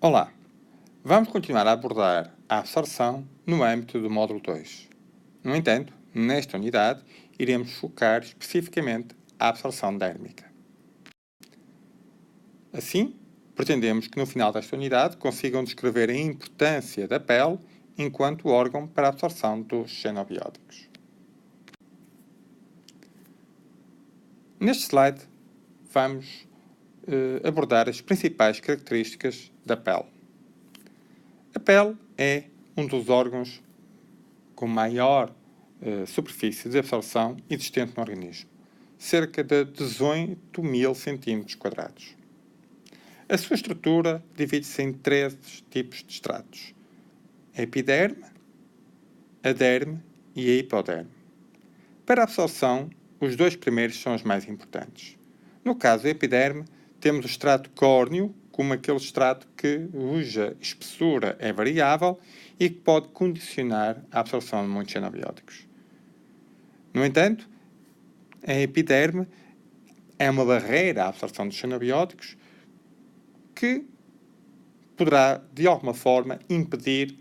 Olá, vamos continuar a abordar a absorção no âmbito do módulo 2. No entanto, nesta unidade, iremos focar especificamente a absorção dérmica. Assim, pretendemos que no final desta unidade consigam descrever a importância da pele enquanto órgão para a absorção dos xenobióticos. Neste slide, vamos abordar as principais características da pele. A pele é um dos órgãos com maior superfície de absorção existente no organismo, cerca de 18.000 cm². A sua estrutura divide-se em três tipos de estratos: a epiderme, a derme e a hipoderme. Para a absorção, os dois primeiros são os mais importantes. No caso da epiderme, temos o estrato córneo, como aquele estrato cuja espessura é variável e que pode condicionar a absorção de muitos xenobióticos. No entanto, a epiderme é uma barreira à absorção dos xenobióticos que poderá, de alguma forma, impedir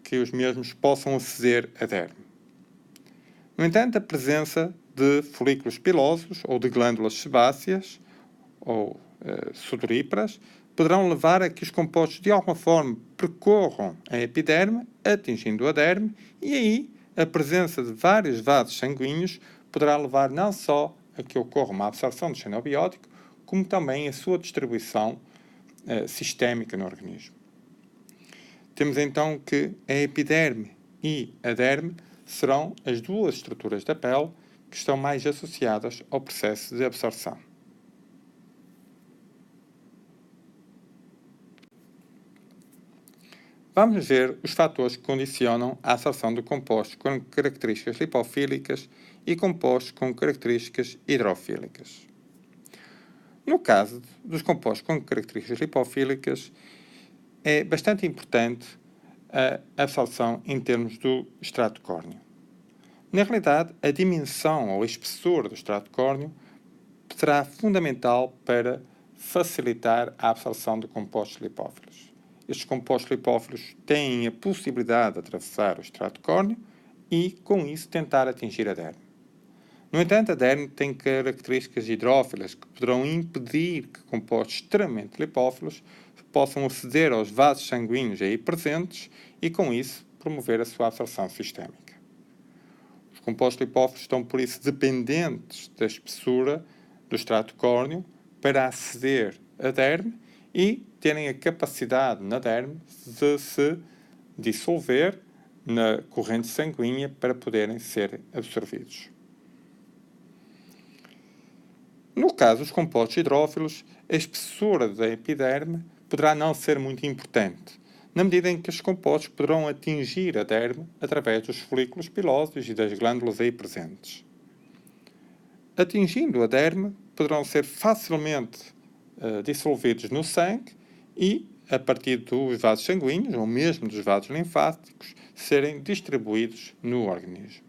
que os mesmos possam aceder à derme. No entanto, a presença de folículos pilosos ou de glândulas sebáceas ou sudoríparas poderão levar a que os compostos de alguma forma percorram a epiderme, atingindo a derme, e aí a presença de vários vasos sanguíneos poderá levar não só a que ocorra uma absorção de xenobiótico, como também a sua distribuição sistémica no organismo. Temos então que a epiderme e a derme serão as duas estruturas da pele que estão mais associadas ao processo de absorção. Vamos ver os fatores que condicionam a absorção de compostos com características lipofílicas e compostos com características hidrofílicas. No caso dos compostos com características lipofílicas, é bastante importante a absorção em termos do extrato córneo. Na realidade, a dimensão ou a espessura do extrato córneo será fundamental para facilitar a absorção de compostos lipófilos. Estes compostos lipófilos têm a possibilidade de atravessar o extrato córneo e, com isso, tentar atingir a derme. No entanto, a derme tem características hidrófilas que poderão impedir que compostos extremamente lipófilos possam aceder aos vasos sanguíneos aí presentes e, com isso, promover a sua absorção sistémica. Os compostos lipófilos estão, por isso, dependentes da espessura do extrato córneo para aceder à derme e terem a capacidade na derme de se dissolver na corrente sanguínea para poderem ser absorvidos. No caso dos compostos hidrófilos, a espessura da epiderme poderá não ser muito importante, na medida em que os compostos poderão atingir a derme através dos folículos pilosos e das glândulas aí presentes. Atingindo a derme, poderão ser facilmente dissolvidos no sangue e, a partir dos vasos sanguíneos, ou mesmo dos vasos linfáticos, serem distribuídos no organismo.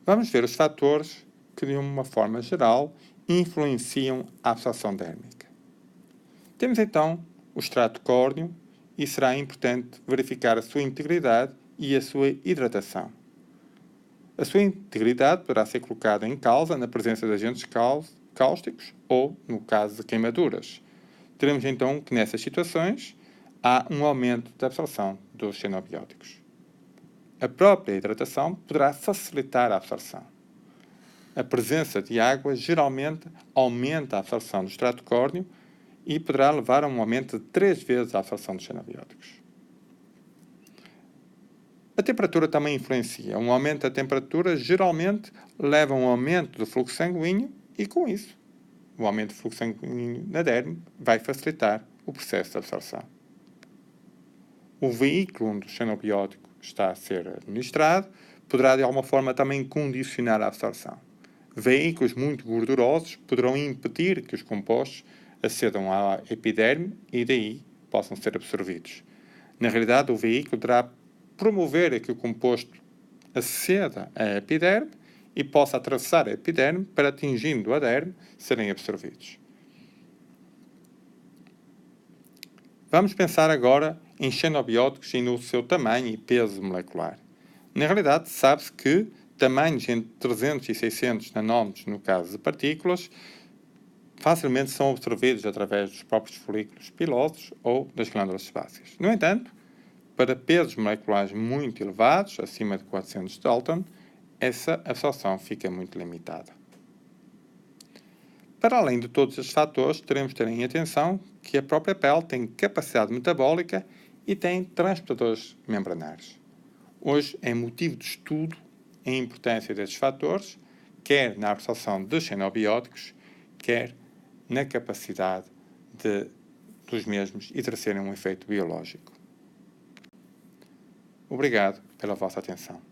Vamos ver os fatores que, de uma forma geral, influenciam a absorção dérmica. Temos então o extrato córneo e será importante verificar a sua integridade e a sua hidratação. A sua integridade poderá ser colocada em causa na presença de agentes cáusticos ou no caso de queimaduras. Teremos então que nessas situações há um aumento da absorção dos xenobióticos. A própria hidratação poderá facilitar a absorção. A presença de água geralmente aumenta a absorção do extrato córneo e poderá levar a um aumento de 3 vezes a absorção dos xenobióticos. A temperatura também influencia. Um aumento da temperatura geralmente leva a um aumento do fluxo sanguíneo e, com isso, o aumento do fluxo sanguíneo na derme vai facilitar o processo de absorção. O veículo onde o xenobiótico está a ser administrado poderá, de alguma forma, também condicionar a absorção. Veículos muito gordurosos poderão impedir que os compostos acedam à epiderme e daí possam ser absorvidos. Na realidade, o veículo terá promover a que o composto aceda à epiderme e possa atravessar a epiderme para, atingindo a derme, serem absorvidos. Vamos pensar agora em xenobióticos e no seu tamanho e peso molecular. Na realidade, sabe-se que tamanhos entre 300 e 600 nanómetros, no caso de partículas, facilmente são absorvidos através dos próprios folículos pilosos ou das glândulas sebáceas. No entanto, para pesos moleculares muito elevados, acima de 400 Dalton, essa absorção fica muito limitada. Para além de todos estes fatores, teremos de ter em atenção que a própria pele tem capacidade metabólica e tem transportadores membranários. Hoje é motivo de estudo a importância destes fatores, quer na absorção de xenobióticos, quer na capacidade dos mesmos exercerem um efeito biológico. Obrigado pela vossa atenção.